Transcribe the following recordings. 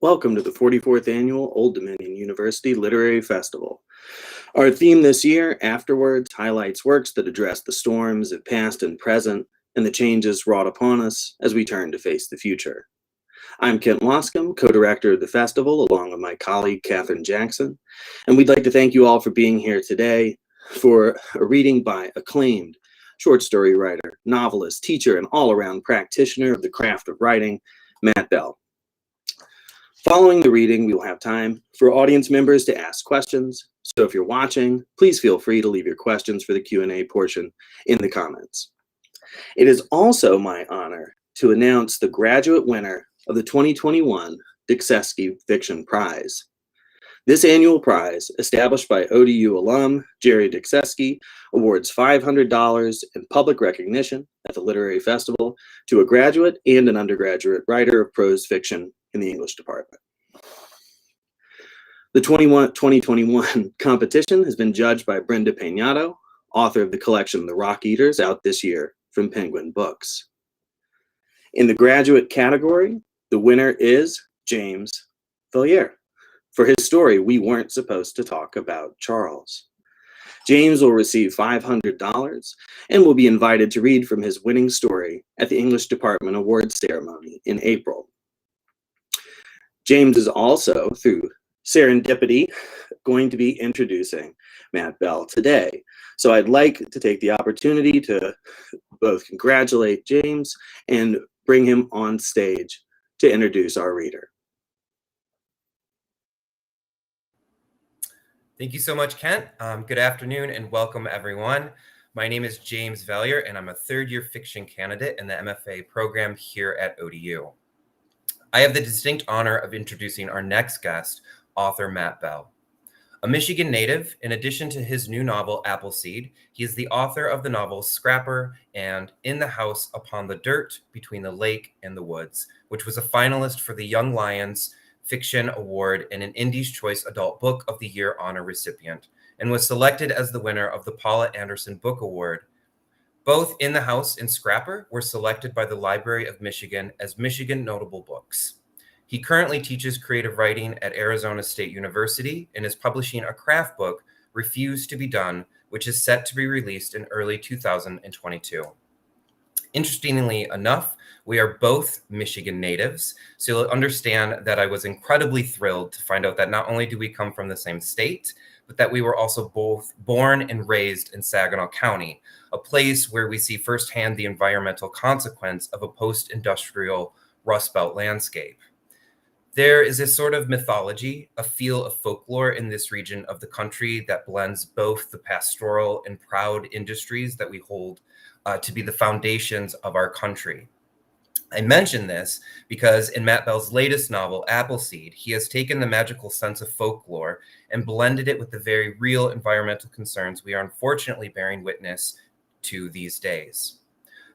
Welcome to the 44th Annual Old Dominion University Literary Festival. Our theme this year, Afterwards, highlights works that address the storms of past and present and the changes wrought upon us as we turn to face the future. I'm Kent Loscom, co-director of the festival, along with my colleague Katherine Jackson, and we'd like to thank you all for being here today for a reading by acclaimed short story writer, novelist, teacher, and all-around practitioner of the craft of writing, Matt Bell. Following the reading, we will have time for audience members to ask questions. So if you're watching, please feel free to leave your questions for the Q&A portion in the comments. It is also my honor to announce the graduate winner of the 2021 Dickseski Fiction Prize. This annual prize, established by ODU alum Jerry Dickseski, awards $500 in public recognition at the Literary Festival to a graduate and an undergraduate writer of prose fiction in the English department. The 2021 competition has been judged by Brenda Peñato, author of the collection The Rock Eaters, out this year from Penguin Books. In the graduate category, the winner is James Valliere for his story, We Weren't Supposed to Talk About Charles. James will receive $500 and will be invited to read from his winning story at the English Department Awards ceremony in April. James is also, through serendipity, going to be introducing Matt Bell today. So I'd like to take the opportunity to both congratulate James and bring him on stage to introduce our reader. Thank you so much, Kent. Good afternoon and welcome, everyone. My name is James Valliere, and I'm a third-year fiction candidate in the MFA program here at ODU. I have the distinct honor of introducing our next guest, author Matt Bell. A Michigan native, in addition to his new novel, Appleseed, he is the author of the novels Scrapper and In the House Upon the Dirt Between the Lake and the Woods, which was a finalist for the Young Lions Fiction Award and an Indies Choice Adult Book of the Year honor recipient, and was selected as the winner of the Paula Anderson Book Award. Both In the House and Scrapper were selected by the Library of Michigan as Michigan Notable Books. He currently teaches creative writing at Arizona State University and is publishing a craft book, Refuse to Be Done, which is set to be released in early 2022. Interestingly enough, we are both Michigan natives, so you'll understand that I was incredibly thrilled to find out that not only do we come from the same state, but that we were also both born and raised in Saginaw County, a place where we see firsthand the environmental consequence of a post-industrial Rust Belt landscape. There is a sort of mythology, a feel of folklore in this region of the country that blends both the pastoral and proud industries that we hold to be the foundations of our country. I mention this because in Matt Bell's latest novel, Appleseed, he has taken the magical sense of folklore and blended it with the very real environmental concerns we are unfortunately bearing witness to these days.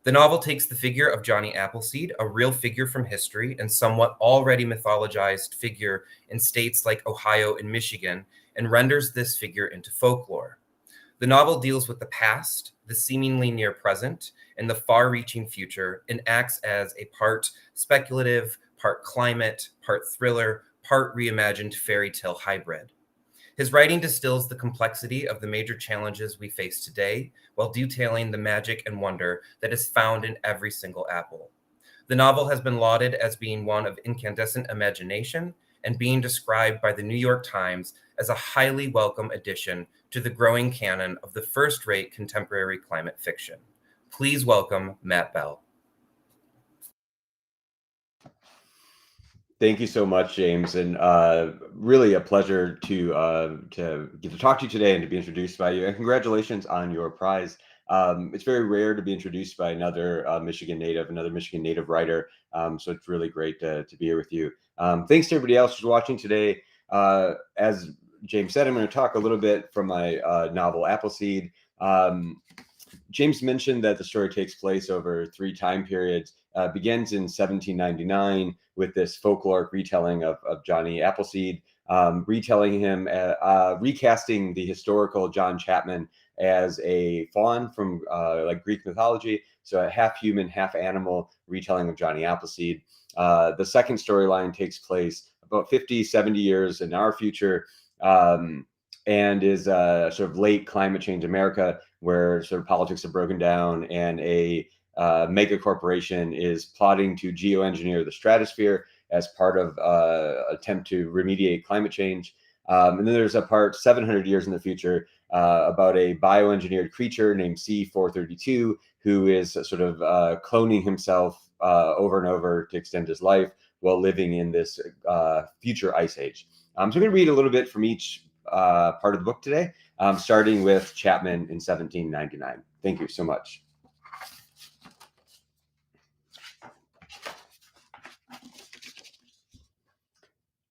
The novel takes the figure of Johnny Appleseed, a real figure from history and somewhat already mythologized figure in states like Ohio and Michigan, and renders this figure into folklore. The novel deals with the past, the seemingly near present, and the far-reaching future, and acts as a part speculative, part climate, part thriller, part reimagined fairy tale hybrid. His writing distills the complexity of the major challenges we face today while detailing the magic and wonder that is found in every single apple. The novel has been lauded as being one of incandescent imagination and being described by the New York Times as a highly welcome addition to the growing canon of the first-rate contemporary climate fiction. Please welcome Matt Bell. Thank you so much, James, and really a pleasure to get to talk to you today and to be introduced by you. And congratulations on your prize. It's very rare to be introduced by another Michigan native writer. So it's really great to be here with you. Thanks to everybody else who's watching today. As James said, I'm going to talk a little bit from my novel Appleseed. James mentioned that the story takes place over 3 time periods. Begins in 1799 with this folkloric retelling of Johnny Appleseed, recasting the historical John Chapman as a faun from like Greek mythology, so a half human, half animal retelling of Johnny Appleseed. The second storyline takes place about 50, 70 years in our future, and is sort of late climate change America, where sort of politics have broken down and a mega corporation is plotting to geoengineer the stratosphere as part of attempt to remediate climate change. And then there's a part 700 years in the future about a bioengineered creature named C432 who is sort of cloning himself over and over to extend his life while living in this future ice age. So I'm going to read a little bit from each part of the book today, starting with Chapman in 1799. Thank you so much.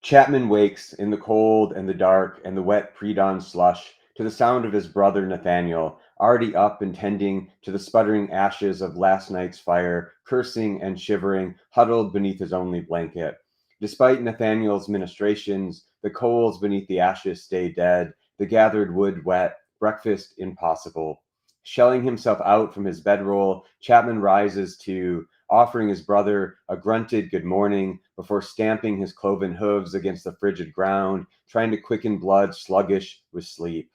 Chapman wakes in the cold and the dark and the wet pre-dawn slush to the sound of his brother Nathaniel, already up and tending to the sputtering ashes of last night's fire, cursing and shivering, huddled beneath his only blanket. Despite Nathaniel's ministrations, the coals beneath the ashes stay dead, the gathered wood wet, breakfast impossible. Shelling himself out from his bedroll, Chapman rises to, offering his brother a grunted good morning before stamping his cloven hooves against the frigid ground, trying to quicken blood sluggish with sleep.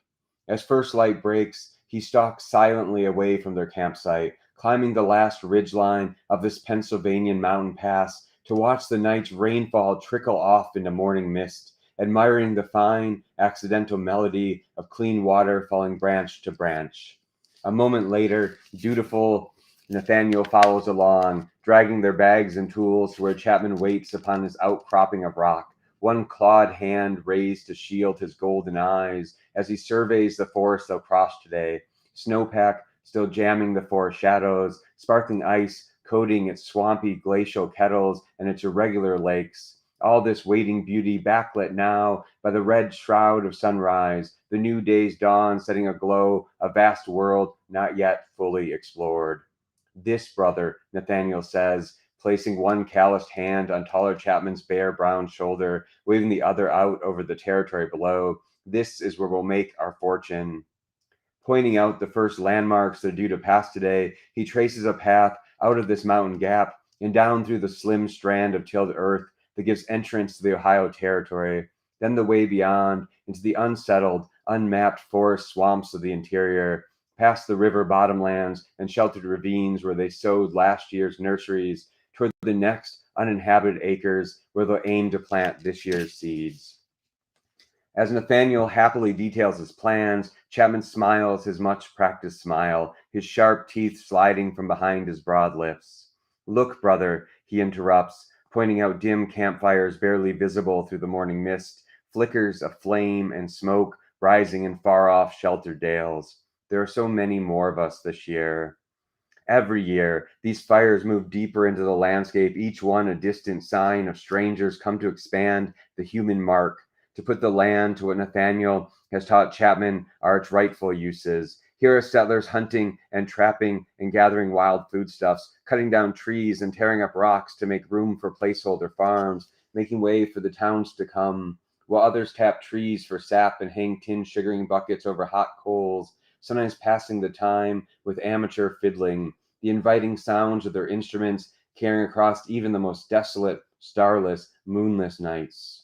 As first light breaks, he stalks silently away from their campsite, climbing the last ridgeline of this Pennsylvanian mountain pass to watch the night's rainfall trickle off into morning mist, admiring the fine, accidental melody of clean water falling branch to branch. A moment later, dutiful Nathaniel follows along, dragging their bags and tools to where Chapman waits upon his outcropping of rock, one clawed hand raised to shield his golden eyes as he surveys the forest they'll cross today, snowpack still jamming the forest shadows, sparkling ice coating its swampy glacial kettles and its irregular lakes. All this waiting beauty backlit now by the red shroud of sunrise, the new day's dawn setting aglow a vast world not yet fully explored. This brother, Nathaniel says, placing one calloused hand on taller Chapman's bare brown shoulder, waving the other out over the territory below. This is where we'll make our fortune. Pointing out the first landmarks they're due to pass today, he traces a path out of this mountain gap and down through the slim strand of tilled earth that gives entrance to the Ohio Territory, then the way beyond into the unsettled, unmapped forest swamps of the interior, past the river bottomlands and sheltered ravines where they sowed last year's nurseries, toward the next uninhabited acres where they'll aim to plant this year's seeds. As Nathaniel happily details his plans, Chapman smiles his much-practiced smile, his sharp teeth sliding from behind his broad lips. Look, brother, he interrupts, pointing out dim campfires barely visible through the morning mist, flickers of flame and smoke rising in far-off sheltered dales. There are so many more of us this year. Every year, these fires move deeper into the landscape, each one a distant sign of strangers come to expand the human mark, to put the land to what Nathaniel has taught Chapman are its rightful uses. Here are settlers hunting and trapping and gathering wild foodstuffs, cutting down trees and tearing up rocks to make room for placeholder farms, making way for the towns to come, while others tap trees for sap and hang tin sugaring buckets over hot coals, sometimes passing the time with amateur fiddling, the inviting sounds of their instruments carrying across even the most desolate, starless, moonless nights.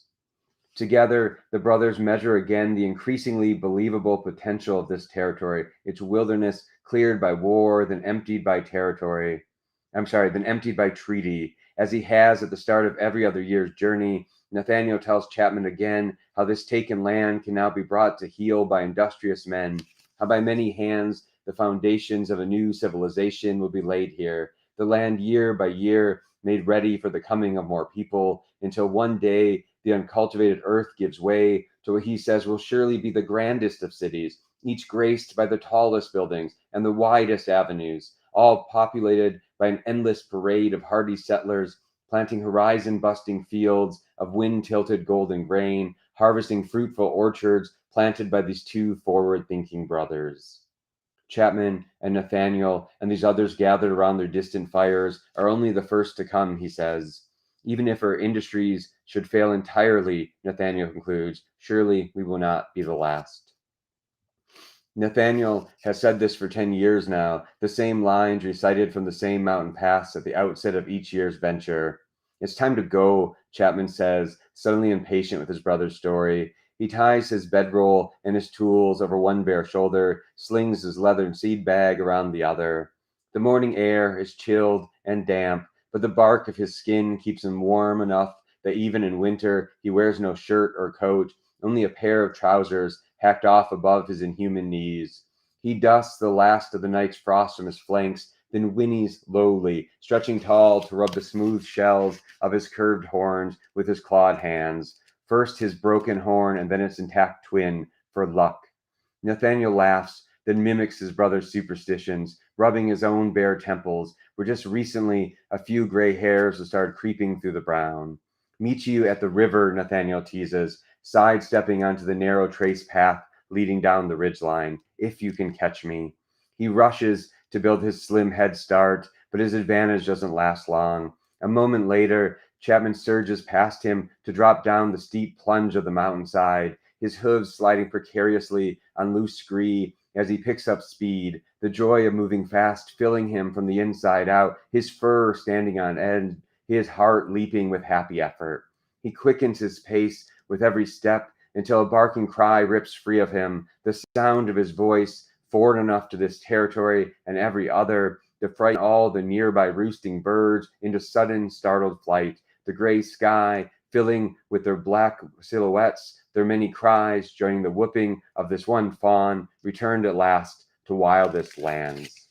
Together, the brothers measure again the increasingly believable potential of this territory, its wilderness cleared by war, then emptied by treaty. As he has at the start of every other year's journey, Nathaniel tells Chapman again how this taken land can now be brought to heel by industrious men, how by many hands the foundations of a new civilization will be laid here, the land year by year made ready for the coming of more people, until one day the uncultivated earth gives way to what he says will surely be the grandest of cities, each graced by the tallest buildings and the widest avenues, all populated by an endless parade of hardy settlers, planting horizon-busting fields of wind-tilted golden grain, harvesting fruitful orchards planted by these two forward-thinking brothers. Chapman and Nathaniel and these others gathered around their distant fires are only the first to come, he says. Even if our industries should fail entirely, Nathaniel concludes, surely we will not be the last. Nathaniel has said this for 10 years now, the same lines recited from the same mountain pass at the outset of each year's venture. It's time to go, Chapman says, suddenly impatient with his brother's story. He ties his bedroll and his tools over one bare shoulder, slings his leathern seed bag around the other. The morning air is chilled and damp, but the bark of his skin keeps him warm enough that even in winter he wears no shirt or coat, only a pair of trousers hacked off above his inhuman knees. He dusts the last of the night's frost from his flanks, then whinnies lowly, stretching tall to rub the smooth shells of his curved horns with his clawed hands. First his broken horn and then its intact twin, for luck. Nathaniel laughs, then mimics his brother's superstitions, rubbing his own bare temples, where just recently a few gray hairs have started creeping through the brown. Meet you at the river, Nathaniel teases, sidestepping onto the narrow trace path leading down the ridgeline, if you can catch me. He rushes to build his slim head start, but his advantage doesn't last long. A moment later, Chapman surges past him to drop down the steep plunge of the mountainside, his hooves sliding precariously on loose scree as he picks up speed, the joy of moving fast filling him from the inside out, his fur standing on end, his heart leaping with happy effort. He quickens his pace with every step until a barking cry rips free of him, the sound of his voice, foreign enough to this territory and every other, to frighten all the nearby roosting birds into sudden startled flight, the gray sky filling with their black silhouettes, their many cries joining the whooping of this one fawn, returned at last to wildest lands.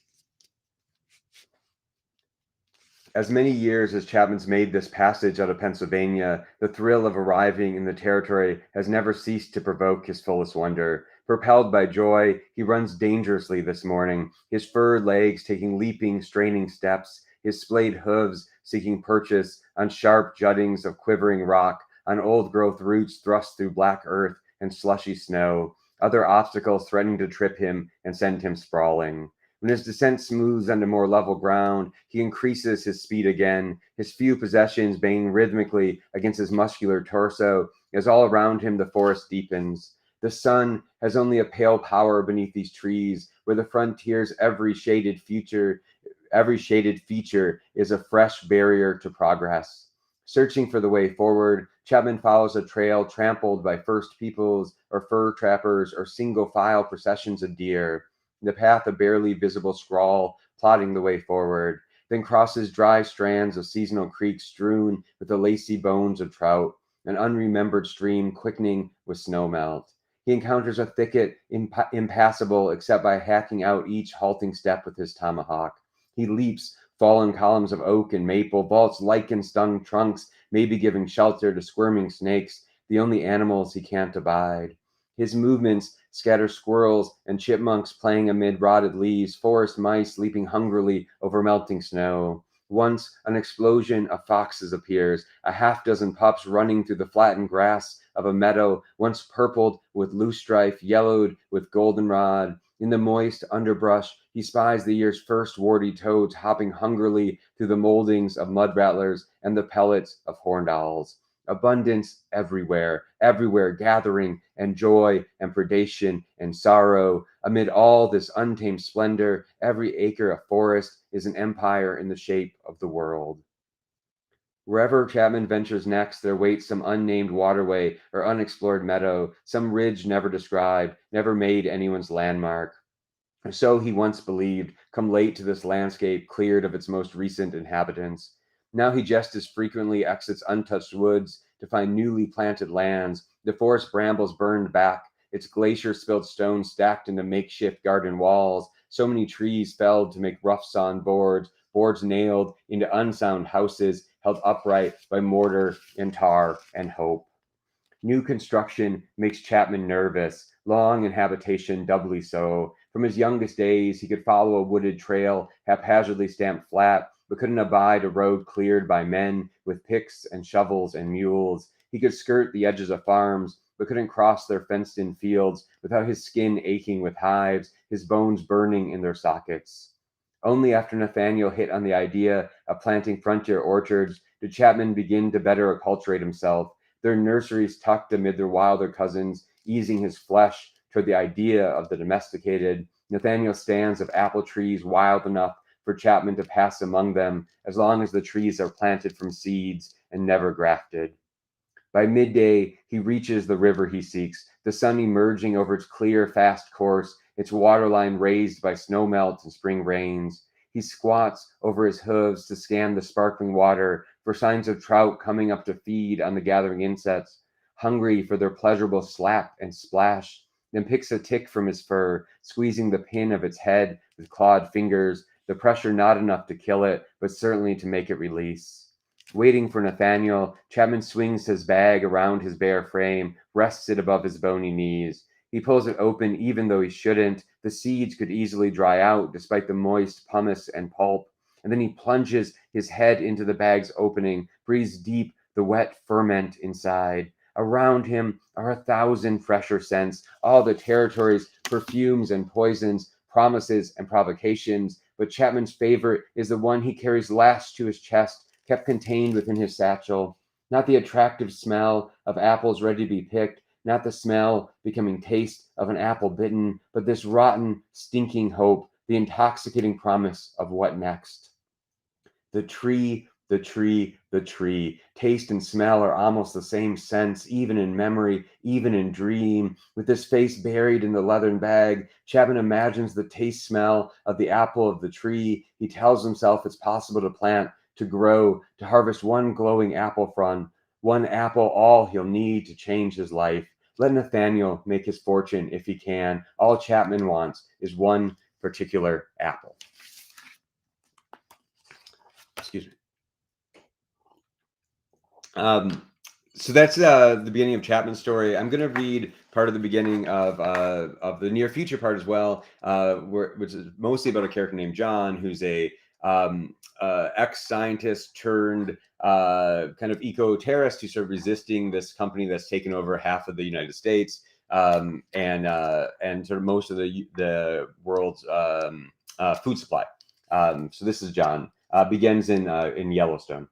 As many years as Chapman's made this passage out of Pennsylvania, the thrill of arriving in the territory has never ceased to provoke his fullest wonder. Propelled by joy, he runs dangerously this morning, his furred legs taking leaping, straining steps, his splayed hooves seeking purchase on sharp juttings of quivering rock, on old-growth roots thrust through black earth and slushy snow, other obstacles threatening to trip him and send him sprawling. When his descent smooths onto more level ground, he increases his speed again, his few possessions banging rhythmically against his muscular torso as all around him the forest deepens. The sun has only a pale power beneath these trees, where the frontier's every shaded feature is a fresh barrier to progress. Searching for the way forward, Chapman follows a trail trampled by First Peoples or fur trappers or single file processions of deer. The path a barely visible scrawl plotting the way forward, then crosses dry strands of seasonal creeks strewn with the lacy bones of trout, an unremembered stream quickening with snowmelt. He encounters a thicket impassable except by hacking out each halting step with his tomahawk. He leaps fallen columns of oak and maple, vaults lichen-stung trunks, maybe giving shelter to squirming snakes, the only animals he can't abide. His movements scatter squirrels and chipmunks playing amid rotted leaves, forest mice leaping hungrily over melting snow. Once an explosion of foxes appears, a half-dozen pups running through the flattened grass of a meadow once purpled with loosestrife, yellowed with goldenrod. In the moist underbrush, he spies the year's first warty toads hopping hungrily through the moldings of mud rattlers and the pellets of horned owls. Abundance everywhere, everywhere gathering, and joy and predation and sorrow. Amid all this untamed splendor, every acre of forest is an empire in the shape of the world. Wherever Chapman ventures next, there waits some unnamed waterway or unexplored meadow, some ridge never described, never made anyone's landmark. Or so he once believed, come late to this landscape cleared of its most recent inhabitants. Now he just as frequently exits untouched woods to find newly planted lands, the forest brambles burned back, its glacier-spilled stones stacked into makeshift garden walls, so many trees felled to make rough-sawn boards, boards nailed into unsound houses held upright by mortar and tar and hope. New construction makes Chapman nervous, long in habitation doubly so. From his youngest days, he could follow a wooded trail haphazardly stamped flat, but couldn't abide a road cleared by men with picks and shovels and mules. He could skirt the edges of farms, but couldn't cross their fenced-in fields without his skin aching with hives, his bones burning in their sockets. Only after Nathaniel hit on the idea of planting frontier orchards did Chapman begin to better acculturate himself, their nurseries tucked amid their wilder cousins, easing his flesh toward the idea of the domesticated. Nathaniel stands of apple trees wild enough for Chapman to pass among them, as long as the trees are planted from seeds and never grafted. By midday, he reaches the river he seeks, the sun emerging over its clear, fast course, its waterline raised by snowmelt and spring rains. He squats over his hooves to scan the sparkling water for signs of trout coming up to feed on the gathering insects, hungry for their pleasurable slap and splash, then picks a tick from his fur, squeezing the pin of its head with clawed fingers, the pressure not enough to kill it, but certainly to make it release. Waiting for Nathaniel, Chapman swings his bag around his bare frame, rests it above his bony knees. He pulls it open even though he shouldn't. The seeds could easily dry out despite the moist pumice and pulp. And then he plunges his head into the bag's opening, breathes deep the wet ferment inside. Around him are 1,000 fresher scents, all the territory's perfumes and poisons, promises and provocations. But Chapman's favorite is the one he carries last to his chest, kept contained within his satchel. Not the attractive smell of apples ready to be picked, not the smell becoming taste of an apple bitten, but this rotten, stinking hope, the intoxicating promise of what next. The tree, the tree, the tree. Taste and smell are almost the same sense, even in memory, even in dream. With his face buried in the leathern bag, Chapman imagines the taste smell of the apple of the tree. He tells himself it's possible to plant, to grow, to harvest one glowing apple from, one apple, all he'll need to change his life. Let Nathaniel make his fortune if he can. All Chapman wants is one particular apple. Excuse me. So that's the beginning of Chapman's story. I'm going to read part of the beginning of the near future part as well, which is mostly about a character named John, who's a ex-scientist turned kind of eco-terrorist who's sort of resisting this company that's taken over half of the United States and sort of most of the world's food supply. So this is John. Begins in Yellowstone.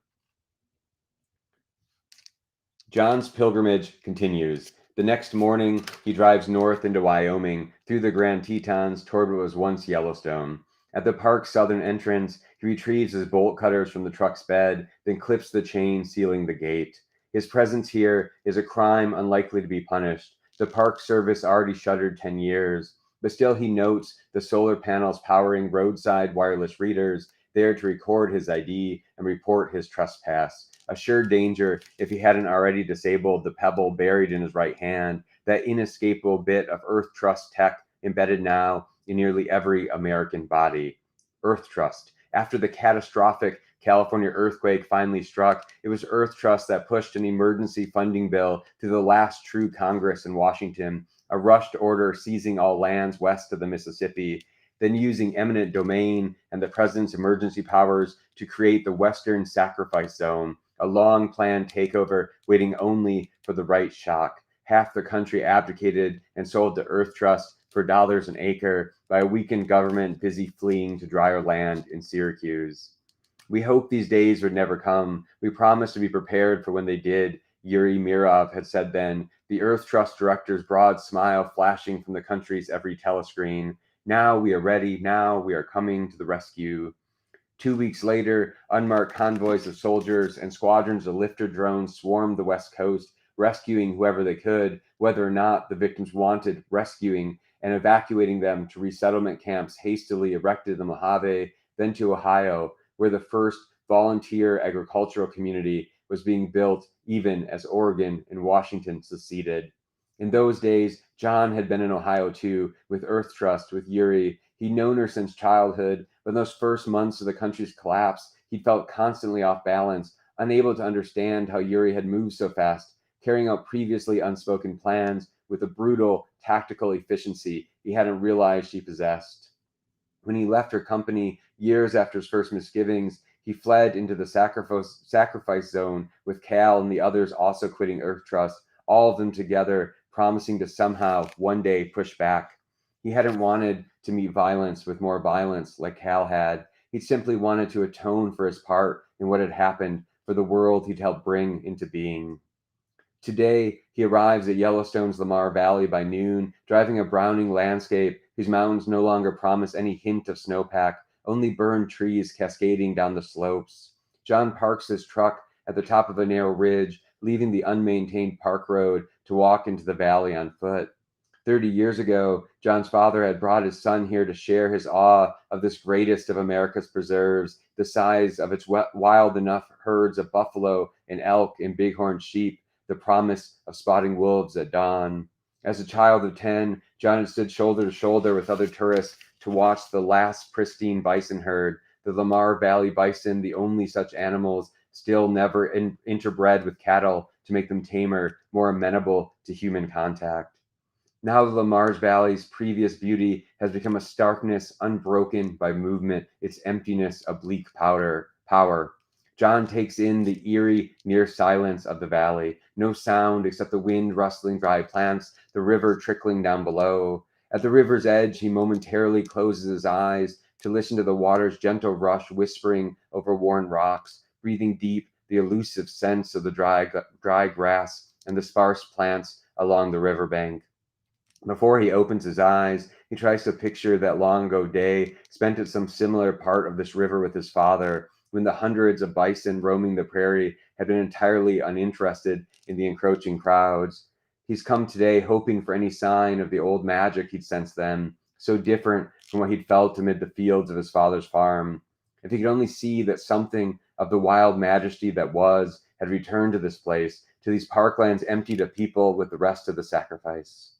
John's pilgrimage continues. The next morning, he drives north into Wyoming, through the Grand Tetons, toward what was once Yellowstone. At the park's southern entrance, he retrieves his bolt cutters from the truck's bed, then clips the chain sealing the gate. His presence here is a crime unlikely to be punished. The Park Service already shuttered 10 years, but still he notes the solar panels powering roadside wireless readers, there to record his ID and report his trespass. A sure danger if he hadn't already disabled the pebble buried in his right hand, that inescapable bit of Earth Trust tech embedded now in nearly every American body. Earth Trust. After the catastrophic California earthquake finally struck, it was Earth Trust that pushed an emergency funding bill through the last true Congress in Washington, a rushed order seizing all lands west of the Mississippi, then using eminent domain and the president's emergency powers to create the Western Sacrifice Zone, a long-planned takeover waiting only for the right shock. Half the country abdicated and sold to Earth Trust for dollars an acre by a weakened government busy fleeing to drier land in Syracuse. We hoped these days would never come. We promised to be prepared for when they did, Yuri Mirov had said then, the Earth Trust director's broad smile flashing from the country's every telescreen. Now we are ready. Now we are coming to the rescue. 2 weeks later, unmarked convoys of soldiers and squadrons of lifter drones swarmed the West Coast, rescuing whoever they could, whether or not the victims wanted rescuing, and evacuating them to resettlement camps hastily erected in Mojave, then to Ohio, where the first volunteer agricultural community was being built even as Oregon and Washington seceded. In those days, John had been in Ohio too, with Earth Trust, with Yuri. He'd known her since childhood, but in those first months of the country's collapse, he'd felt constantly off balance, unable to understand how Yuri had moved so fast, carrying out previously unspoken plans with a brutal tactical efficiency he hadn't realized she possessed. When he left her company years after his first misgivings, he fled into the sacrifice zone with Cal and the others also quitting Earth Trust, all of them together promising to somehow one day push back. He hadn't wanted to meet violence with more violence like Cal had. He simply wanted to atone for his part in what had happened, for the world he'd helped bring into being. Today, he arrives at Yellowstone's Lamar Valley by noon, driving a browning landscape whose mountains no longer promise any hint of snowpack, only burned trees cascading down the slopes. John parks his truck at the top of a narrow ridge, leaving the unmaintained park road to walk into the valley on foot. 30 years ago, John's father had brought his son here to share his awe of this greatest of America's preserves, the size of its wild enough herds of buffalo and elk and bighorn sheep, the promise of spotting wolves at dawn. As a child of 10, John had stood shoulder to shoulder with other tourists to watch the last pristine bison herd, the Lamar Valley bison, the only such animals still never interbred with cattle to make them tamer, more amenable to human contact. Now the Lamar's Valley's previous beauty has become a starkness unbroken by movement, its emptiness a bleak power. John takes in the eerie, near silence of the valley. No sound except the wind rustling dry plants, the river trickling down below. At the river's edge, he momentarily closes his eyes to listen to the water's gentle rush whispering over worn rocks, breathing deep the elusive scents of the dry grass and the sparse plants along the riverbank. Before he opens his eyes, he tries to picture that long ago day spent at some similar part of this river with his father, when the hundreds of bison roaming the prairie had been entirely uninterested in the encroaching crowds. He's come today hoping for any sign of the old magic he'd sensed then, so different from what he'd felt amid the fields of his father's farm. If he could only see that something of the wild majesty that was had returned to this place, to these parklands emptied of people with the rest of the sacrifice.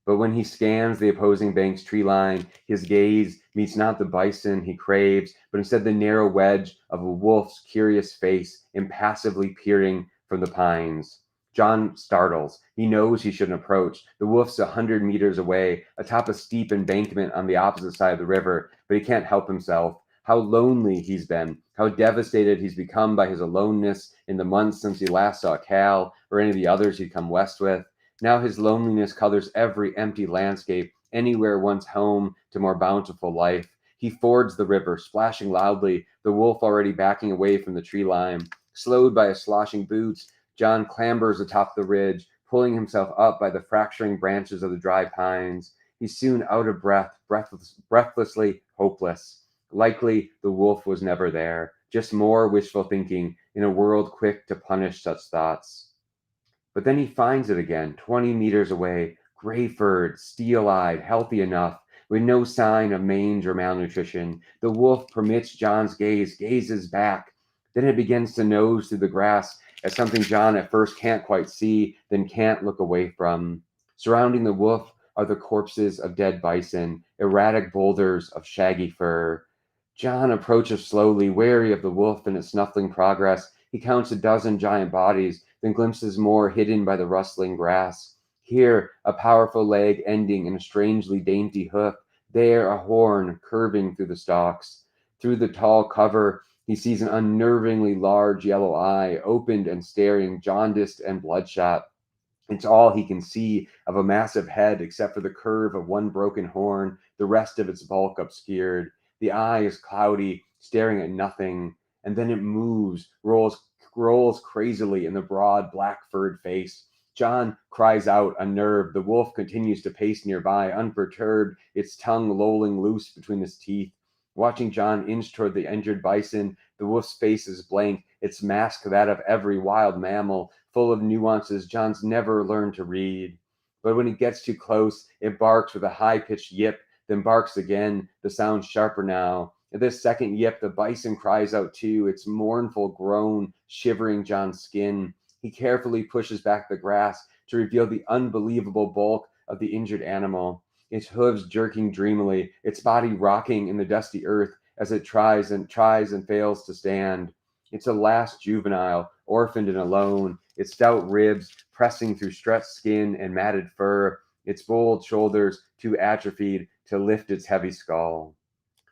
But when he scans the opposing bank's tree line, his gaze meets not the bison he craves, but instead the narrow wedge of a wolf's curious face, impassively peering from the pines. John startles. He knows he shouldn't approach. The wolf's 100 meters away, atop a steep embankment on the opposite side of the river, but he can't help himself. How lonely he's been, how devastated he's become by his aloneness in the months since he last saw Cal or any of the others he'd come west with. Now his loneliness colors every empty landscape, anywhere once home to more bountiful life. He fords the river, splashing loudly, the wolf already backing away from the tree line. Slowed by his sloshing boots, John clambers atop the ridge, pulling himself up by the fracturing branches of the dry pines. He's soon out of breath, breathlessly hopeless. Likely the wolf was never there, just more wishful thinking in a world quick to punish such thoughts. But then he finds it again, 20 meters away, gray-furred, steel-eyed, healthy enough, with no sign of mange or malnutrition. The wolf permits John's gazes back. Then it begins to nose through the grass as something John at first can't quite see, then can't look away from. Surrounding the wolf are the corpses of dead bison, erratic boulders of shaggy fur. John approaches slowly, wary of the wolf and its snuffling progress. He counts a dozen giant bodies, then glimpses more hidden by the rustling grass. Here, a powerful leg ending in a strangely dainty hoof. There, a horn curving through the stalks. Through the tall cover, he sees an unnervingly large yellow eye, opened and staring, jaundiced and bloodshot. It's all he can see of a massive head, except for the curve of one broken horn, the rest of its bulk obscured. The eye is cloudy, staring at nothing, and then it moves, rolls crazily in the broad, black-furred face. John cries out, unnerved. The wolf continues to pace nearby, unperturbed, its tongue lolling loose between its teeth. Watching John inch toward the injured bison, the wolf's face is blank, its mask that of every wild mammal, full of nuances John's never learned to read. But when he gets too close, it barks with a high-pitched yip, then barks again, the sound sharper now. At this second yip, the bison cries out too, its mournful groan shivering John's skin. He carefully pushes back the grass to reveal the unbelievable bulk of the injured animal, its hooves jerking dreamily, its body rocking in the dusty earth as it tries and fails to stand. It's a last juvenile, orphaned and alone, its stout ribs pressing through stretched skin and matted fur, its bold shoulders too atrophied to lift its heavy skull.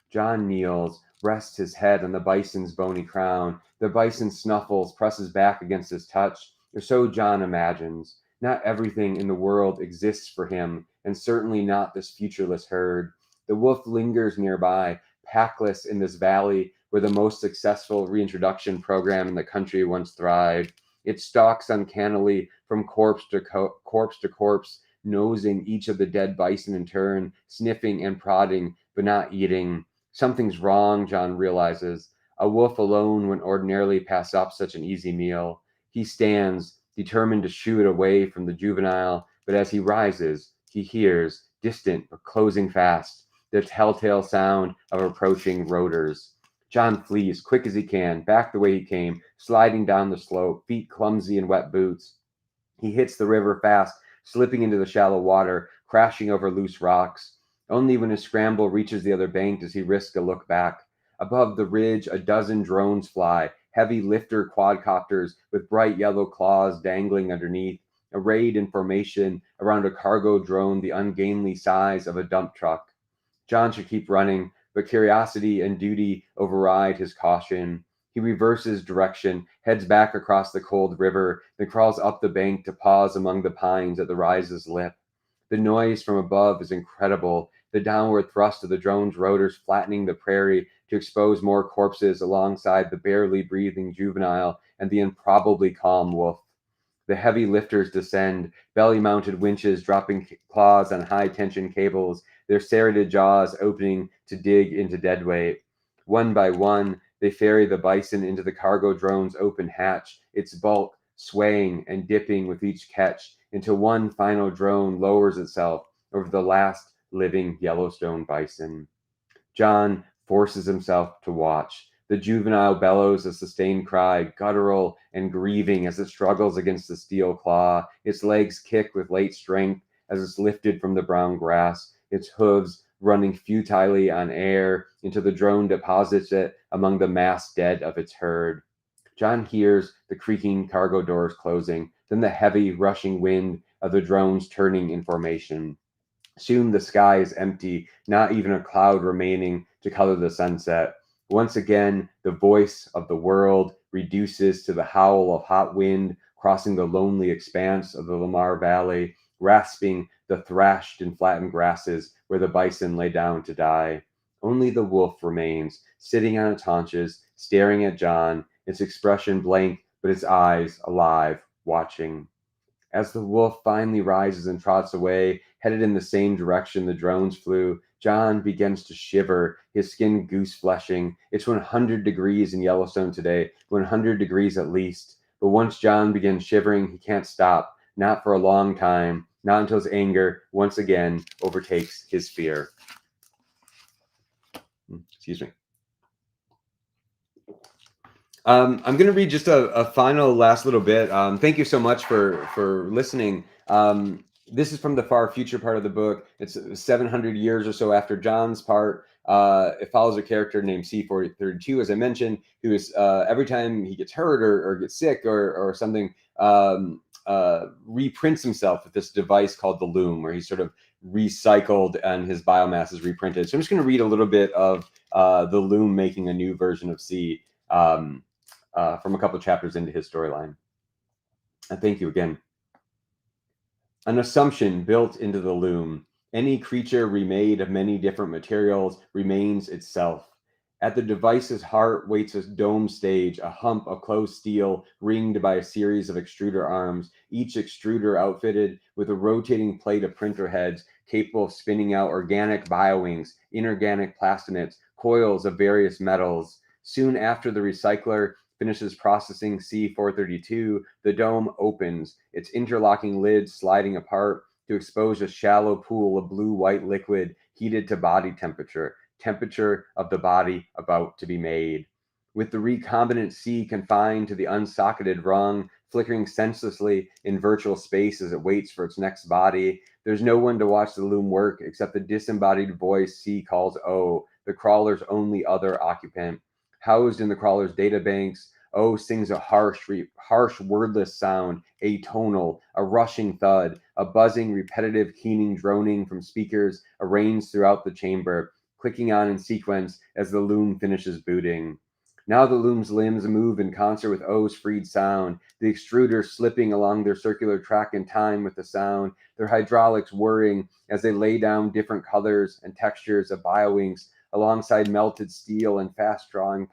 John kneels, rests his head on the bison's bony crown. The bison snuffles, presses back against his touch, or so John imagines. Not everything in the world exists for him, and certainly not this futureless herd. The wolf lingers nearby, packless in this valley where the most successful reintroduction program in the country once thrived. It stalks uncannily from corpse to corpse, nosing each of the dead bison in turn, sniffing and prodding, but not eating. Something's wrong, John realizes. A wolf alone wouldn't ordinarily pass up such an easy meal. He stands, determined to shoo it away from the juvenile, but as he rises, he hears, distant but closing fast, the telltale sound of approaching rotors. John flees quick as he can, back the way he came, sliding down the slope, feet clumsy in wet boots. He hits the river fast, slipping into the shallow water, crashing over loose rocks. Only when his scramble reaches the other bank does he risk a look back. Above the ridge, a dozen drones fly, heavy lifter quadcopters with bright yellow claws dangling underneath, arrayed in formation around a cargo drone the ungainly size of a dump truck. John should keep running, but curiosity and duty override his caution. He reverses direction, heads back across the cold river, then crawls up the bank to pause among the pines at the rise's lip. The noise from above is incredible, the downward thrust of the drone's rotors flattening the prairie to expose more corpses alongside the barely breathing juvenile and the improbably calm wolf. The heavy lifters descend, belly-mounted winches dropping claws on high-tension cables, their serrated jaws opening to dig into deadweight. One by one, they ferry the bison into the cargo drone's open hatch, its bulk swaying and dipping with each catch, until one final drone lowers itself over the last living Yellowstone bison. John forces himself to watch. The juvenile bellows a sustained cry, guttural and grieving as it struggles against the steel claw. Its legs kick with late strength as it's lifted from the brown grass, its hooves running futilely on air until the drone deposits it among the mass dead of its herd. John hears the creaking cargo doors closing, then the heavy, rushing wind of the drones turning in formation. Soon the sky is empty, not even a cloud remaining to color the sunset. Once again, the voice of the world reduces to the howl of hot wind crossing the lonely expanse of the Lamar Valley, rasping the thrashed and flattened grasses where the bison lay down to die. Only the wolf remains, sitting on its haunches, staring at John, its expression blank, but its eyes alive, watching. As the wolf finally rises and trots away, headed in the same direction the drones flew, John begins to shiver, his skin goose-fleshing. It's 100 degrees in Yellowstone today, 100 degrees at least. But once John begins shivering, he can't stop, not for a long time, not until his anger once again overtakes his fear. Excuse me. I'm going to read just a final last little bit. Thank you so much for listening. This is from the far future part of the book. It's 700 years or so after John's part. It follows a character named C-432, as I mentioned, who is every time he gets hurt or gets sick or something, reprints himself with this device called the loom, where he's sort of recycled and his biomass is reprinted. So I'm just going to read a little bit of the loom making a new version of C. From a couple of chapters into his storyline. And thank you again. An assumption built into the loom. Any creature remade of many different materials remains itself. At the device's heart waits a dome stage, a hump of closed steel ringed by a series of extruder arms, each extruder outfitted with a rotating plate of printer heads capable of spinning out organic biowings, inorganic plastinates, coils of various metals. Soon after the recycler finishes processing C-432, the dome opens, its interlocking lids sliding apart to expose a shallow pool of blue-white liquid heated to body temperature of the body about to be made. With the recombinant C confined to the unsocketed rung, flickering senselessly in virtual space as it waits for its next body, there's no one to watch the loom work except the disembodied voice C calls O, the crawler's only other occupant. Housed in the crawler's databanks, O sings a harsh, wordless sound, atonal, a rushing thud, a buzzing, repetitive, keening droning from speakers arranged throughout the chamber, clicking on in sequence as the loom finishes booting. Now the loom's limbs move in concert with O's freed sound, the extruders slipping along their circular track in time with the sound, their hydraulics whirring as they lay down different colors and textures of biowinks alongside melted steel and fast-drying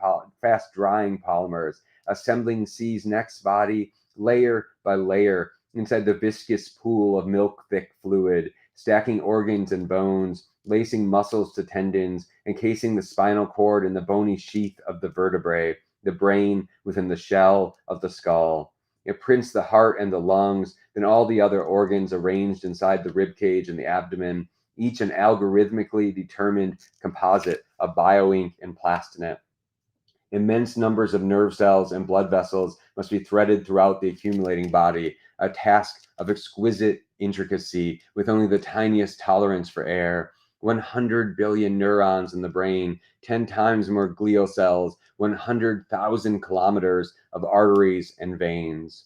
polymers, assembling C's next body layer by layer inside the viscous pool of milk-thick fluid. stacking organs and bones, lacing muscles to tendons, encasing the spinal cord in the bony sheath of the vertebrae, the brain within the shell of the skull. It prints the heart and the lungs, then all the other organs arranged inside the ribcage and the abdomen, each an algorithmically determined composite of bioink and plastinate. Immense numbers of nerve cells and blood vessels must be threaded throughout the accumulating body, a task of exquisite intricacy with only the tiniest tolerance for error. 100 billion neurons in the brain, 10 times more glial cells, 100,000 kilometers of arteries and veins.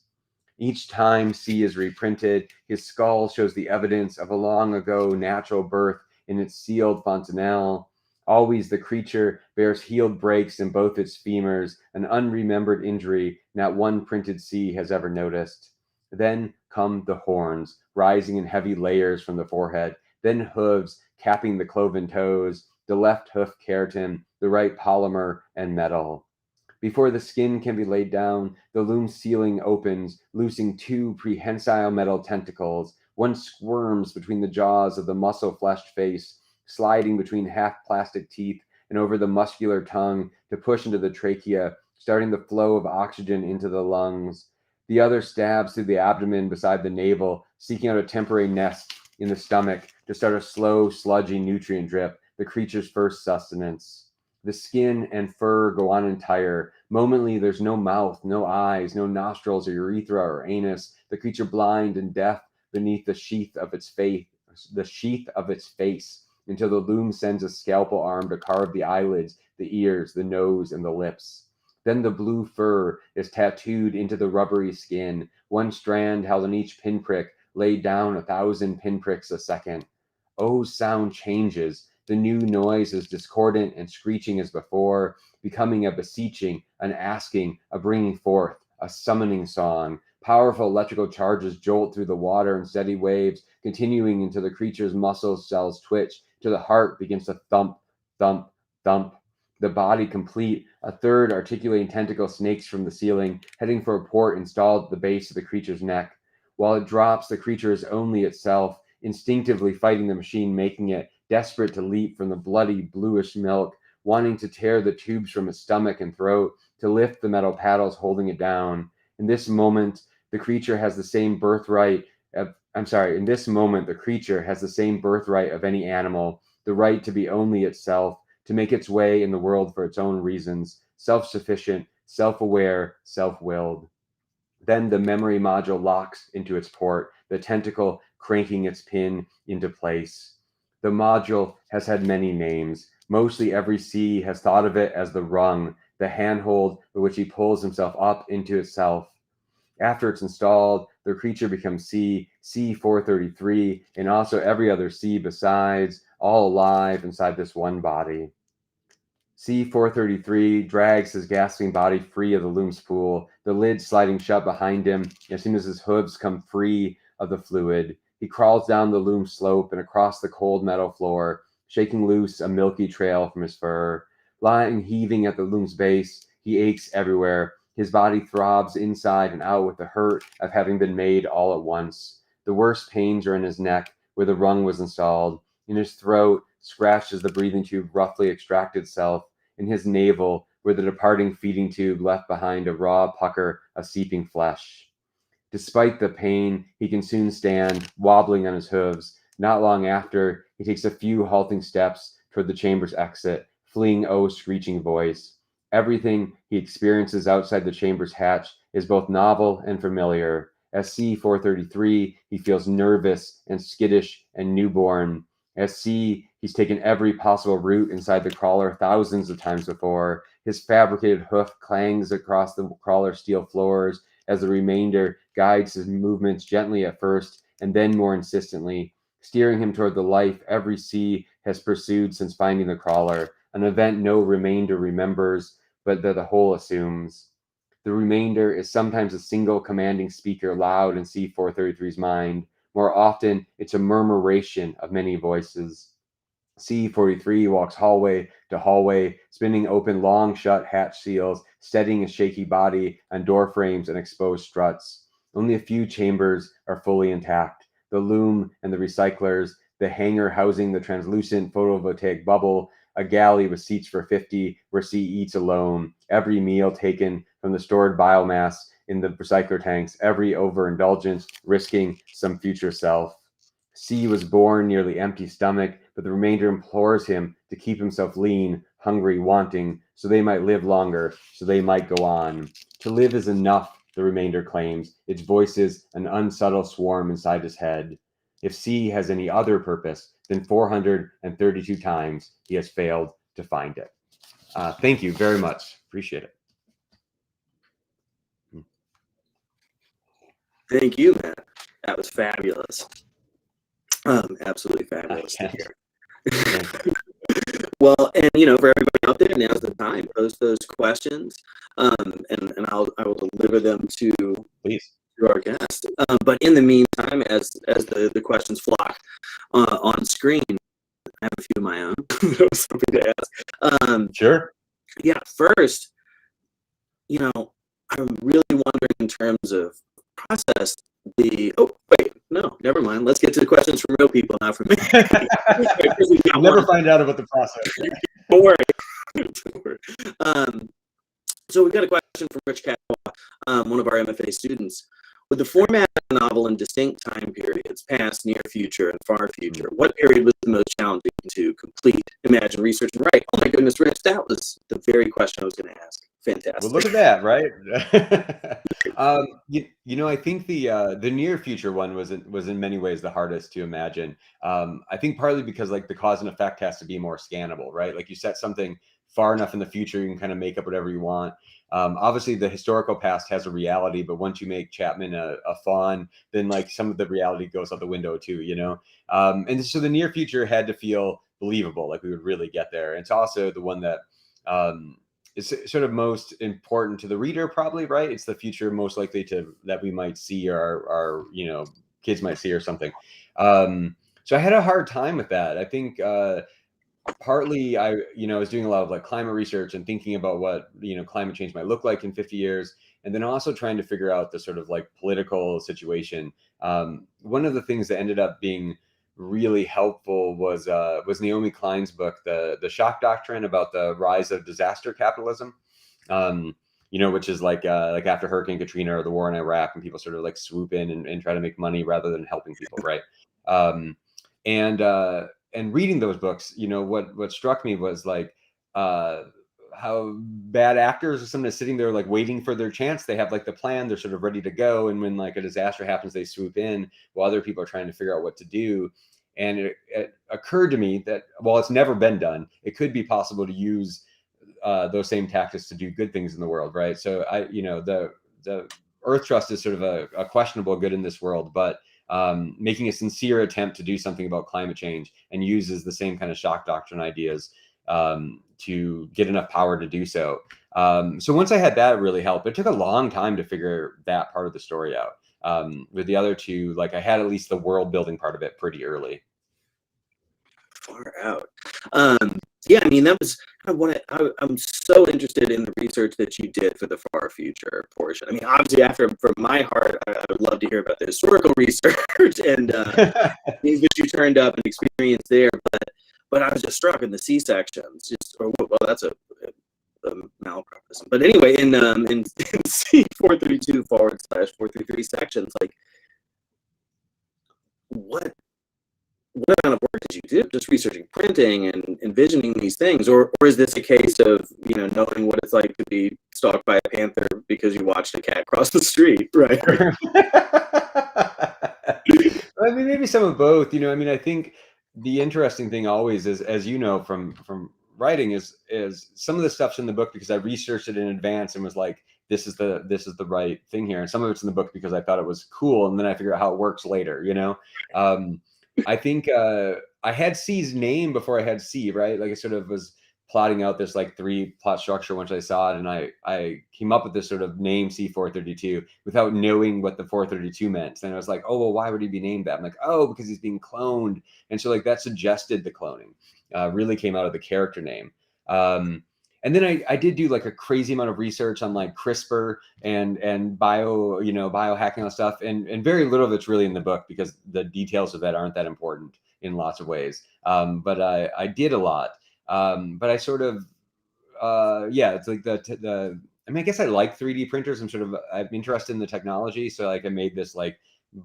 Each time C is reprinted, his skull shows the evidence of a long ago natural birth in its sealed fontanelle. Always the creature bears healed breaks in both its femurs, an unremembered injury not one printed C has ever noticed. Then come the horns, rising in heavy layers from the forehead, then hooves capping the cloven toes, the left hoof keratin, the right polymer and metal. Before the skin can be laid down, the loom's ceiling opens, loosing two prehensile metal tentacles. One squirms between the jaws of the muscle-fleshed face, sliding between half-plastic teeth and over the muscular tongue to push into the trachea, starting the flow of oxygen into the lungs. The other stabs through the abdomen beside the navel, seeking out a temporary nest in the stomach to start a slow, sludgy nutrient drip, the creature's first sustenance. The skin and fur go on entire. Momently, there's no mouth, no eyes, no nostrils or urethra or anus. The creature blind and deaf beneath the sheath of its face, until the loom sends a scalpel arm to carve the eyelids, the ears, the nose, and the lips. Then the blue fur is tattooed into the rubbery skin, one strand held in each pinprick, laid down 1,000 pinpricks a second. sound changes. The new noise is discordant and screeching as before, becoming a beseeching, an asking, a bringing forth, a summoning song. Powerful electrical charges jolt through the water in steady waves, continuing until the creature's muscle cells twitch, till the heart begins to thump, thump, thump. The body complete, a third articulating tentacle snakes from the ceiling, heading for a port installed at the base of the creature's neck. While it drops, the creature is only itself, instinctively fighting the machine making it, desperate to leap from the bloody bluish milk, wanting to tear the tubes from its stomach and throat, to lift the metal paddles holding it down. In this moment, the creature has the same birthright of any animal, the right to be only itself, to make its way in the world for its own reasons, self-sufficient, self-aware, self-willed. Then the memory module locks into its port, the tentacle cranking its pin into place. The module has had many names. Mostly every C has thought of it as the rung, the handhold by which he pulls himself up into itself. After it's installed, the creature becomes C433, and also every other C besides, all alive inside this one body. C433 drags his gasping body free of the loom spool, the lid sliding shut behind him as soon as his hooves come free of the fluid. He crawls down the loom slope and across the cold metal floor, shaking loose a milky trail from his fur. Lying heaving at the loom's base, he aches everywhere. His body throbs inside and out with the hurt of having been made all at once. The worst pains are in his neck, where the rung was installed. In his throat, scratched as the breathing tube roughly extracted itself. In his navel, where the departing feeding tube left behind a raw pucker of seeping flesh. Despite the pain, he can soon stand, wobbling on his hooves. Not long after, he takes a few halting steps toward the chamber's exit, fleeing O's screeching voice. Everything he experiences outside the chamber's hatch is both novel and familiar. As C433, he feels nervous and skittish and newborn. As C, he's taken every possible route inside the crawler thousands of times before. His fabricated hoof clangs across the crawler's steel floors as the remainder guides his movements gently at first and then more insistently, steering him toward the life every C has pursued since finding the crawler, an event no remainder remembers, but that the whole assumes. The remainder is sometimes a single commanding speaker loud in C433's mind. More often, it's a murmuration of many voices. C43 walks hallway to hallway, spinning open long shut hatch seals, steadying his shaky body on door frames and exposed struts. Only a few chambers are fully intact. The loom and the recyclers, the hangar housing the translucent photovoltaic bubble, a galley with seats for 50 where C eats alone, every meal taken from the stored biomass in the recycler tanks, every overindulgence risking some future self. C was born nearly empty stomach, but the remainder implores him to keep himself lean, hungry, wanting, so they might live longer, so they might go on. To live is enough, the remainder claims. Its voice is an unsubtle swarm inside his head. If C has any other purpose, then 432 times he has failed to find it. Thank you very much. Appreciate it. Thank you, Matt. That was fabulous. Absolutely fabulous to hear. Well, and for everybody out there, now's the time. Post those questions, and I will deliver them to our guest. But in the meantime, as the questions flock on screen, I have a few of my own that I was hoping to ask. Sure. Yeah. First, I'm really wondering in terms of process. No, never mind. Let's get to the questions from real people, not from me. You'll never find out about the process. Don't worry. So we've got a question from Rich Catois, one of our MFA students. With the format of the novel in distinct time periods, past, near future, and far future, what period was the most challenging to complete, imagine, research, and write? Oh my goodness, Rich, that was the very question I was going to ask. Fantastic. Well, look at that, right? I think the near future one was in many ways the hardest to imagine. I think partly because like the cause and effect has to be more scannable, right? Like you set something far enough in the future, you can kind of make up whatever you want. Obviously, the historical past has a reality, but once you make Chapman a faun, then like some of the reality goes out the window too, And so the near future had to feel believable, like we would really get there. And it's also the one that is sort of most important to the reader, probably, right? It's the future most likely that we might see, or our kids might see, or something. So I had a hard time with that. I think partly I was doing a lot of like climate research and thinking about what climate change might look like in 50 years, and then also trying to figure out the sort of like political situation. One of the things that ended up being really helpful was Naomi Klein's book, the Shock Doctrine, about the rise of disaster capitalism. Which is like after Hurricane Katrina or the war in Iraq, and people sort of like swoop in and try to make money rather than helping people, right? And reading those books, what struck me was like how bad actors are sometimes sitting there like waiting for their chance. They have like the plan, they're sort of ready to go, and when like a disaster happens, they swoop in while other people are trying to figure out what to do. And it occurred to me that while it's never been done, it could be possible to use those same tactics to do good things in the world, right? So the Earth Trust is sort of a questionable good in this world, but making a sincere attempt to do something about climate change and uses the same kind of shock doctrine ideas to get enough power to do so. So once I had that, it really helped. It took a long time to figure that part of the story out. With the other two, like I had at least the world building part of it pretty early. Far out. Yeah, I mean, that was kind of I'm so interested in the research that you did for the far future portion. I mean, obviously, from my heart, I would love to hear about the historical research and things that you turned up and experienced there. But I was just struck in the C sections. That's a malapropism. But anyway, in C 432/433 sections, like what amount of work did you do just researching printing and envisioning these things, or is this a case of knowing what it's like to be stalked by a panther because you watched a cat cross the street, right? I mean, maybe some of both. I mean, I think the interesting thing always is, as you know from writing, is some of the stuff's in the book because I researched it in advance and was like, this is the right thing here, and some of it's in the book because I thought it was cool, and then I figure out how it works later. I think I had C's name before I had C, right? Like I sort of was plotting out this like 3 plot structure once I saw it, and I came up with this sort of name C432 without knowing what the 432 meant. And I was like, oh, well, why would he be named that? I'm like, oh, because he's being cloned. And so like that suggested the cloning really came out of the character name. And then I did do like a crazy amount of research on like CRISPR and biohacking and stuff. And very little of it's really in the book because the details of that aren't that important. in lots of ways. But I did a lot. But I sort of, yeah, it's like I mean, I guess I like 3D printers. I'm interested in the technology. So like I made this like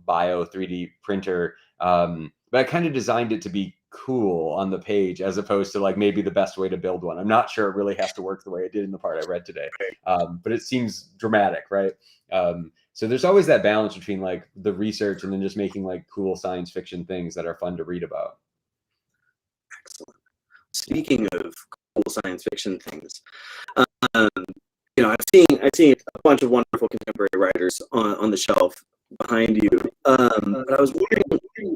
bio 3D printer, but I kind of designed it to be cool on the page as opposed to like maybe the best way to build one. I'm not sure it really has to work the way it did in the part I read today, but it seems dramatic, right? So there's always that balance between like the research and then just making like cool science fiction things that are fun to read about. Excellent. Speaking of cool science fiction things, um, I've seen a bunch of wonderful contemporary writers on the shelf behind you. But I was wondering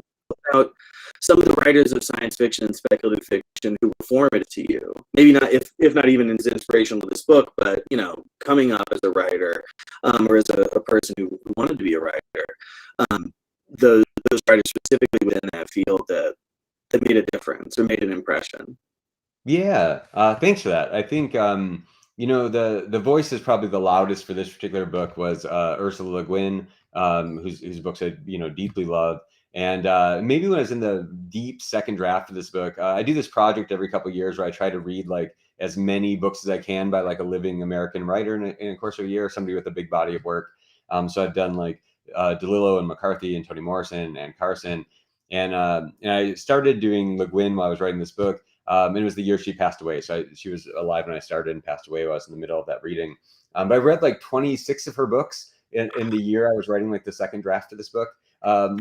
about some of the writers of science fiction and speculative fiction who were formative to you. Maybe not, if not even as inspirational to this book, but coming up as a writer, or as a person who wanted to be a writer. Those writers specifically within that field that made a difference or made an impression. Yeah, thanks for that. I think the voice is probably the loudest for this particular book was Ursula Le Guin, whose books I deeply love. And maybe when I was in the deep second draft of this book, I do this project every couple of years where I try to read like as many books as I can by like a living American writer in a course of a year, somebody with a big body of work. So I've done like DeLillo and McCarthy and Toni Morrison and Carson, and I started doing Le Guin while I was writing this book. And it was the year she passed away. So she was alive when I started and passed away while I was in the middle of that reading. But I read like 26 of her books in the year I was writing like the second draft of this book,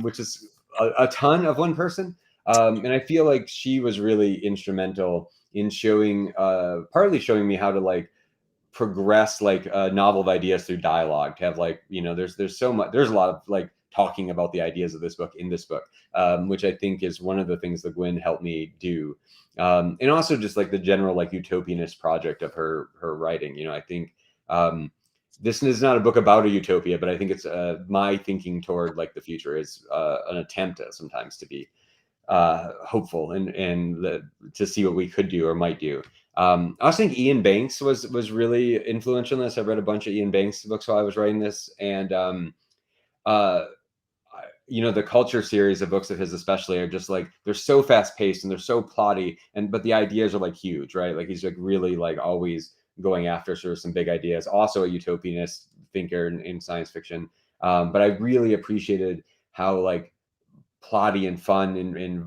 which is a ton of one person. And I feel like she was really instrumental in partly showing me how to like progress like a novel of ideas through dialogue, to have like, there's so much, there's a lot of like talking about the ideas of this book in this book, which I think is one of the things that Gwen helped me do. And also just like the general like utopianist project of her writing. I think this is not a book about a utopia, but I think it's my thinking toward like the future is an attempt sometimes to be hopeful and to see what we could do or might do. I also think Ian Banks was really influential in this. I read a bunch of Ian Banks books while I was writing this, and the Culture series of books of his especially are just like, they're so fast paced and they're so plotty, but the ideas are like huge, right? Like he's like really like always going after sort of some big ideas. Also a utopianist thinker in science fiction, but I really appreciated how like plotty and fun and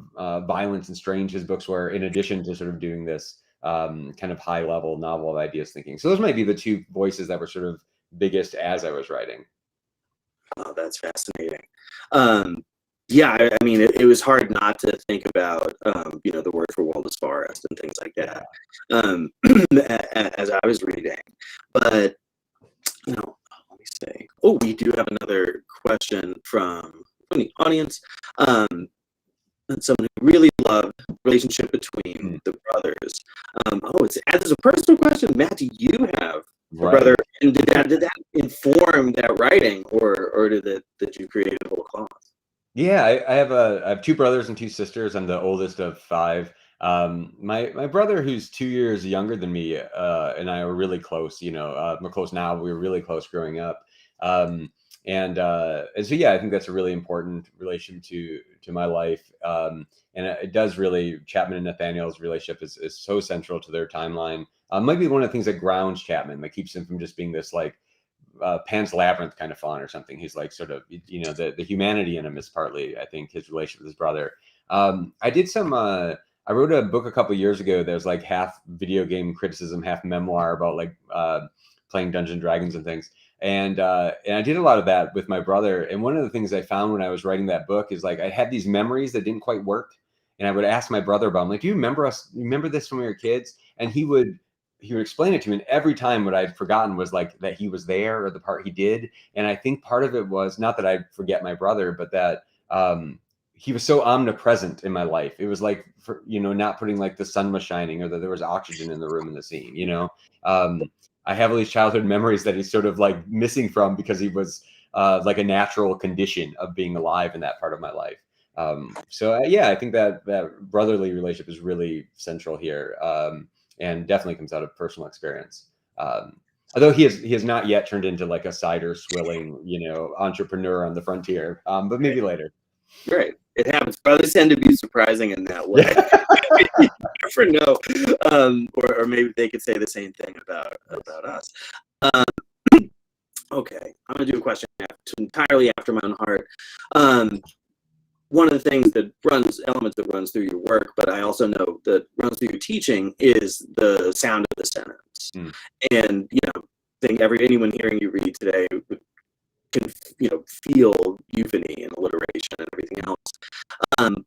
violent and strange his books were, in addition to sort of doing this kind of high level novel of ideas thinking. So those might be the two voices that were sort of biggest as I was writing. Oh, that's fascinating. Yeah, I mean, it was hard not to think about, the word for world is forest and things like that, as I was reading. But, let me say, we do have another question from the audience. Someone who really loved the relationship between the brothers. It's a personal question. Matt, do you have a brother? And did that inform that writing, or did you create a whole cloth? Yeah, I have two brothers and two sisters. I'm the oldest of five. My brother, who's 2 years younger than me, and I are really close. We're close now. We were really close growing up. And so, yeah, I think that's a really important relation to my life. And it does really, Chapman and Nathaniel's relationship is so central to their timeline. Might be one of the things that grounds Chapman, that keeps him from just being this like Pan's Labyrinth kind of fawn or something. He's like sort of, the humanity in him is partly, I think, his relationship with his brother. I wrote a book a couple of years ago that was like half video game criticism, half memoir about like playing Dungeons and Dragons and things. And I did a lot of that with my brother. And one of the things I found when I was writing that book is like I had these memories that didn't quite work. And I would ask my brother about them, like, do you remember us? Remember this when we were kids? And he would explain it to me. And every time what I'd forgotten was like that he was there or the part he did. And I think part of it was not that I'd forget my brother, but that he was so omnipresent in my life. It was like, not putting like the sun was shining or that there was oxygen in the room in the scene, I have all these childhood memories that he's sort of like missing from because he was like a natural condition of being alive in that part of my life. Yeah, I think that brotherly relationship is really central here, and definitely comes out of personal experience. Although he has not yet turned into like a cider swilling, entrepreneur on the frontier, but maybe later. Right. It happens. Brothers tend to be surprising in that way. You never know. Or maybe they could say the same thing about us. Okay, I'm gonna do a question entirely after my own heart. One of the things that elements that runs through your work, but I also know that runs through your teaching is the sound of the sentence. And I think anyone hearing you read today can feel euphony and alliteration and everything else.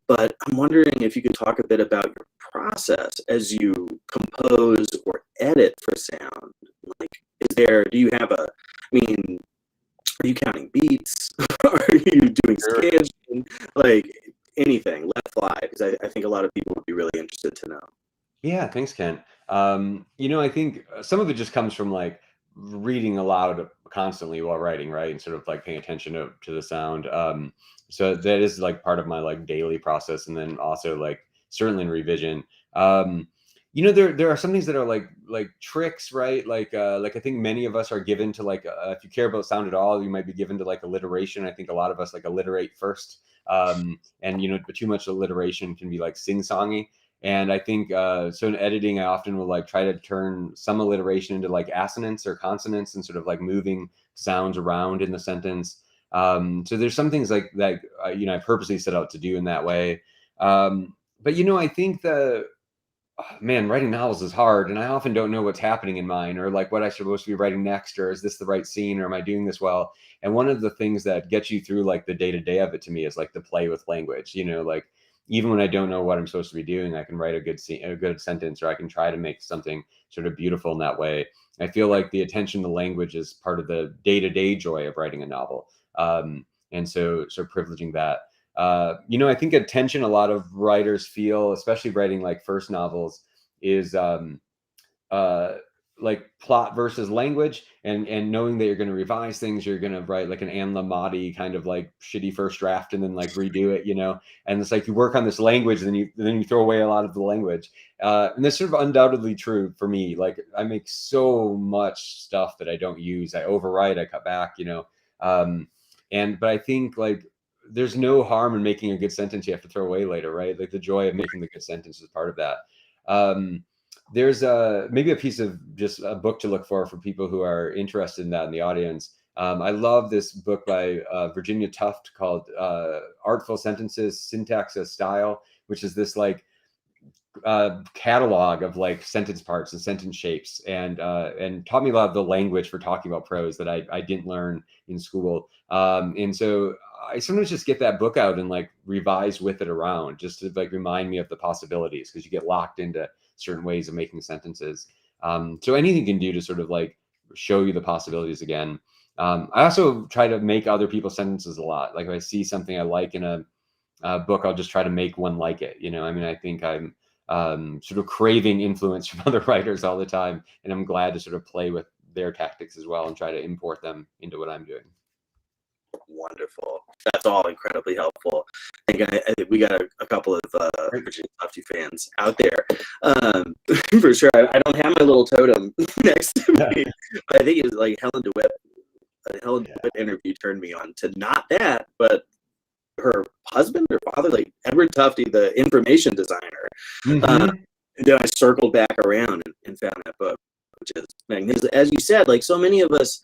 But I'm wondering if you could talk a bit about your process as you compose or edit for sound. Like, do you have are you counting beats? Are you doing scans? Like anything, let fly, because I think a lot of people would be really interested to know. Yeah, thanks, Kent. I think some of it just comes from like reading aloud constantly while writing, right? And sort of like paying attention to the sound. So that is like part of my like daily process. And then also like certainly in revision. There are some things that are like tricks, right? Like I think many of us are given to like if you care about sound at all, you might be given to like alliteration. I think a lot of us like alliterate first, and but too much alliteration can be like sing-songy. And I think so in editing, I often will like try to turn some alliteration into like assonance or consonants and sort of like moving sounds around in the sentence. So there's some things like that I purposely set out to do in that way. But I think writing novels is hard, and I often don't know what's happening in mine or like what I'm supposed to be writing next, or is this the right scene, or am I doing this well? And one of the things that gets you through like the day-to-day of it to me is like the play with language, like even when I don't know what I'm supposed to be doing, I can write a good scene, a good sentence, or I can try to make something sort of beautiful in that way. I feel like the attention to language is part of the day-to-day joy of writing a novel. And so privileging that. I think attention a lot of writers feel, especially writing like first novels, is like plot versus language, and knowing that you're going to revise things, you're going to write like an Anne Lamothe kind of like shitty first draft and then like redo it, and it's like you work on this language and then you throw away a lot of the language, and that's sort of undoubtedly true for me. Like I make so much stuff that I don't use, I overwrite, I cut back, but I think like there's no harm in making a good sentence you have to throw away later, right? Like the joy of making the good sentence is part of that. There's maybe a piece of just a book to look for people who are interested in that in the audience. I love this book by Virginia Tufte called Artful Sentences, Syntax as Style, which is this like catalog of like sentence parts and sentence shapes, and taught me a lot of the language for talking about prose that I didn't learn in school. And so I sometimes just get that book out and like revise with it around, just to like remind me of the possibilities, because you get locked into certain ways of making sentences. So anything you can do to sort of like show you the possibilities again. I also try to make other people's sentences a lot. Like if I see something I like in a book, I'll just try to make one like it. I think I'm sort of craving influence from other writers all the time, and I'm glad to sort of play with their tactics as well and try to import them into what I'm doing. Wonderful. That's all incredibly helpful. I think we got a couple of Virginia Tufte fans out there. For sure. I don't have my little totem next to me. I think it was like Helen DeWitt. Helen DeWitt interview turned me on to not that, but her husband or father, like Edward Tufte, the information designer. And then I circled back around and found that book, which is magnificent. As you said, like so many of us,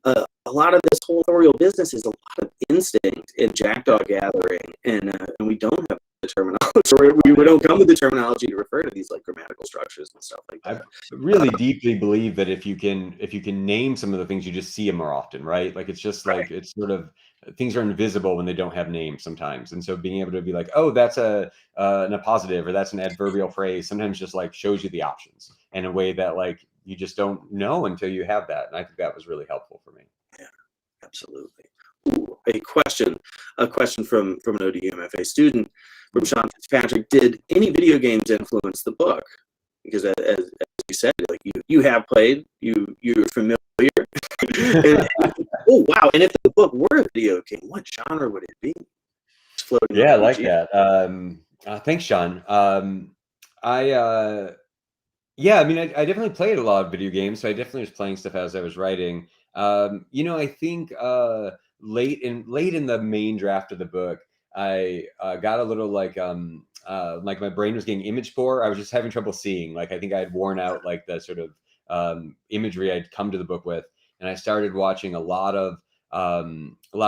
a lot of this whole authorial business is a lot of instinct and jackdaw gathering, and we don't have the terminology, or we don't come with the terminology to refer to these like grammatical structures and stuff like that. I really deeply believe that if you can name some of the things, you just see them more often, right? Like it's just like it's sort of things are invisible when they don't have names sometimes, and so being able to be like, oh, that's an appositive or that's an adverbial phrase, sometimes just like shows you the options in a way that like you just don't know until you have that. And I think that was really helpful for me. Yeah, absolutely. Ooh, a question from an ODU MFA student, from Sean Fitzpatrick. Did any video games influence the book? Because as you said, like you have played, you're familiar. Oh wow! And if the book were a video game, what genre would it be? Yeah, I like that. Thanks, Sean. Yeah, I mean, I definitely played a lot of video games, so I definitely was playing stuff as I was writing. I think late in the main draft of the book, I got a little like my brain was getting image poor. I was just having trouble seeing. Like I think I had worn out like the sort of imagery I'd come to the book with, and I started watching a lot of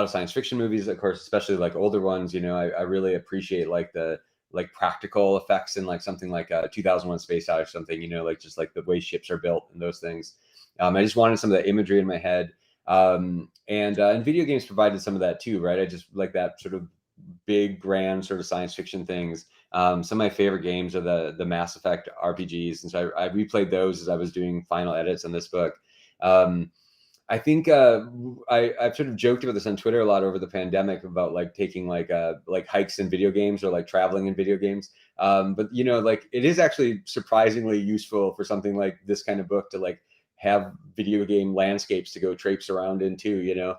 science fiction movies, of course, especially like older ones. You know, I really appreciate like the like practical effects in like something like 2001 Space Odyssey or something, you know, like just like the way ships are built and those things. I just wanted some of the imagery in my head. And video games provided some of that too, right? I just like that sort of big, grand sort of science fiction things. Some of my favorite games are the Mass Effect RPGs. And so I replayed those as I was doing final edits on this book. I think I've sort of joked about this on Twitter a lot over the pandemic about like taking like hikes in video games or like traveling in video games. But you know, like it is actually surprisingly useful for something like this kind of book to like have video game landscapes to go traipse around into, you know,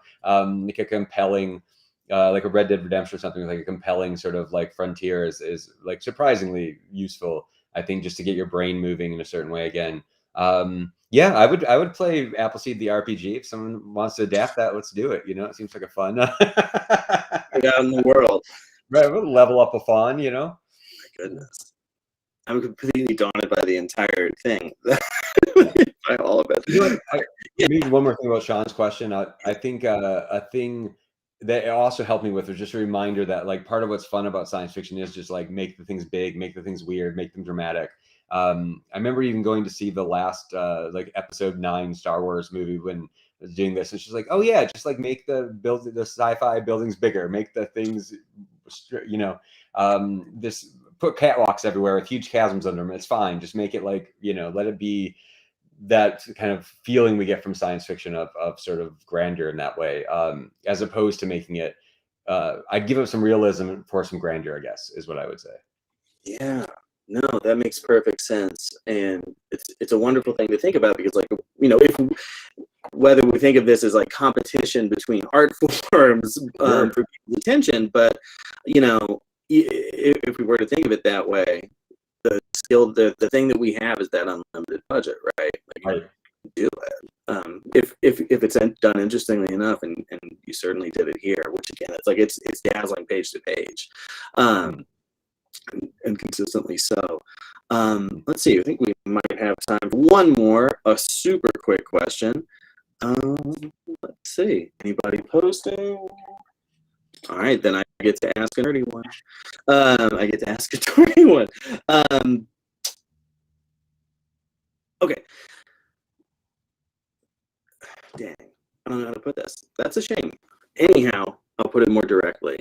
like a compelling, like a Red Dead Redemption or something, like a compelling sort of like frontier is like surprisingly useful, I think, just to get your brain moving in a certain way again. Yeah, I would play Appleseed the RPG. If someone wants to adapt that, let's do it. You know, it seems like a fun Get out in the world. right, we'll level up a fawn, you know. My goodness. I'm completely daunted by the entire thing. By all of it. You know, maybe one more thing about Sean's question. I think a thing that it also helped me with was just a reminder that like part of what's fun about science fiction is just like make the things big, make the things weird, make them dramatic. I remember even going to see the last like episode 9 Star Wars movie when I was doing this, and she's like, "Oh yeah, just like make the sci-fi buildings bigger, make the things, you know, this put catwalks everywhere with huge chasms under them. It's fine. Just make it like, you know, let it be." That kind of feeling we get from science fiction of sort of grandeur in that way, as opposed to making it, I'd give it some realism for some grandeur, I guess, is what I would say. Yeah, no, that makes perfect sense, and it's a wonderful thing to think about because, like, you know, if whether we think of this as like competition between art forms Sure. for people's attention, but you know, if we were to think of it that way, the thing that we have is that unlimited budget, right? Like, Right. do it. If it's done interestingly enough, and you certainly did it here, which again, it's dazzling page to page, and consistently so. Let's see. I think we might have time for one more, a super quick question. Let's see. Anybody posting? All right, then I get to ask a nerdy one. I get to ask a nerdy one. Okay. Dang, I don't know how to put this. That's a shame. Anyhow, I'll put it more directly.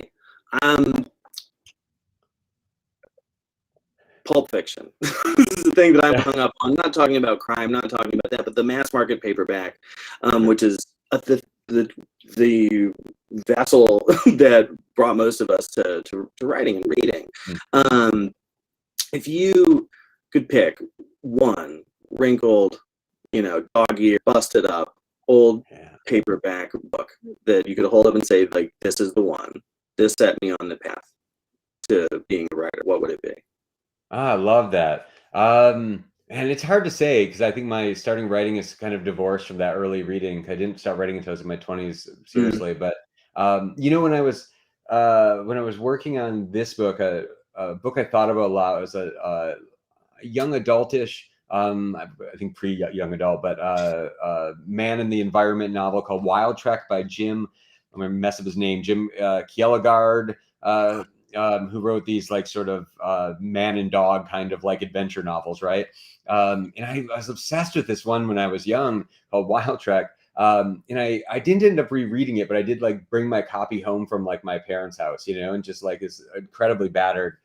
Pulp Fiction. This is the thing that I'm hung up on. I'm not talking about crime, not talking about that, but the mass market paperback, which is the vessel that brought most of us to writing and reading. If you could pick one wrinkled, you know, dog-eared, busted up, old paperback book that you could hold up and say, like, this is the one. This set me on the path to being a writer, what would it be? I love that. And it's hard to say because I think my starting writing is kind of divorced from that early reading. I didn't start writing until I was in my 20s, seriously. But you know, when I was working on this book, a book I thought about a lot was a young adultish, I think pre-young adult, but man in the environment novel called Wild Trek by Jim. I'm gonna mess up his name. Jim Kjelgaard. Who wrote these like sort of man and dog kind of like adventure novels, right? And I was obsessed with this one when I was young called Wild Trek. And I didn't end up rereading it, but I did like bring my copy home from like my parents' house, you know, and just like it's incredibly battered.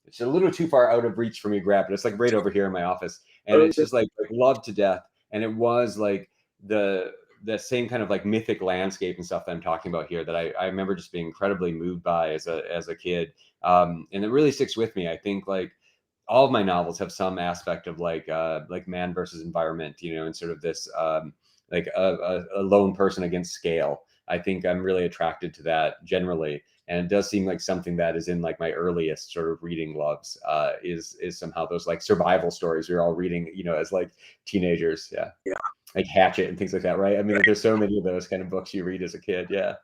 It's a little too far out of reach for me to grab, but it's like right over here in my office. And it's just like loved to death. And it was like the same kind of like mythic landscape and stuff that I'm talking about here that I remember just being incredibly moved by as a kid. And it really sticks with me. I think like all of my novels have some aspect of like man versus environment, you know, and sort of this like a lone person against scale. I think I'm really attracted to that generally. And it does seem like something that is in like my earliest sort of reading loves, is somehow those like survival stories we were all reading, you know, as like teenagers. Yeah. Like Hatchet and things like that, right? I mean, like, there's so many of those kind of books you read as a kid. Yeah.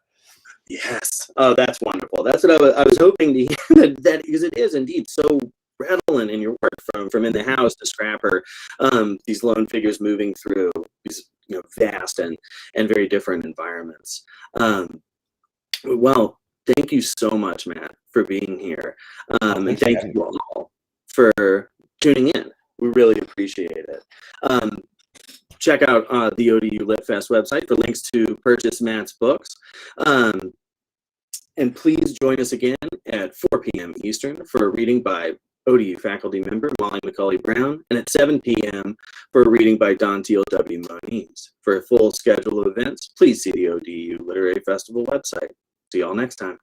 Yes. Oh, that's wonderful. That's what I was hoping to hear, that because it is indeed so prevalent in your work, from In the House to Scrapper, these lone figures moving through these vast and very different environments. Well, thank you so much, Matt, for being here, and Thanks for thank having you me. all for tuning in. We really appreciate it. Check out the ODU Lit Fest website for links to purchase Matt's books. And please join us again at 4 p.m. Eastern for a reading by ODU faculty member Molly McCauley Brown, and at 7 p.m. for a reading by Don Teal W. Moniz. For a full schedule of events, please see the ODU Literary Festival website. See you all next time.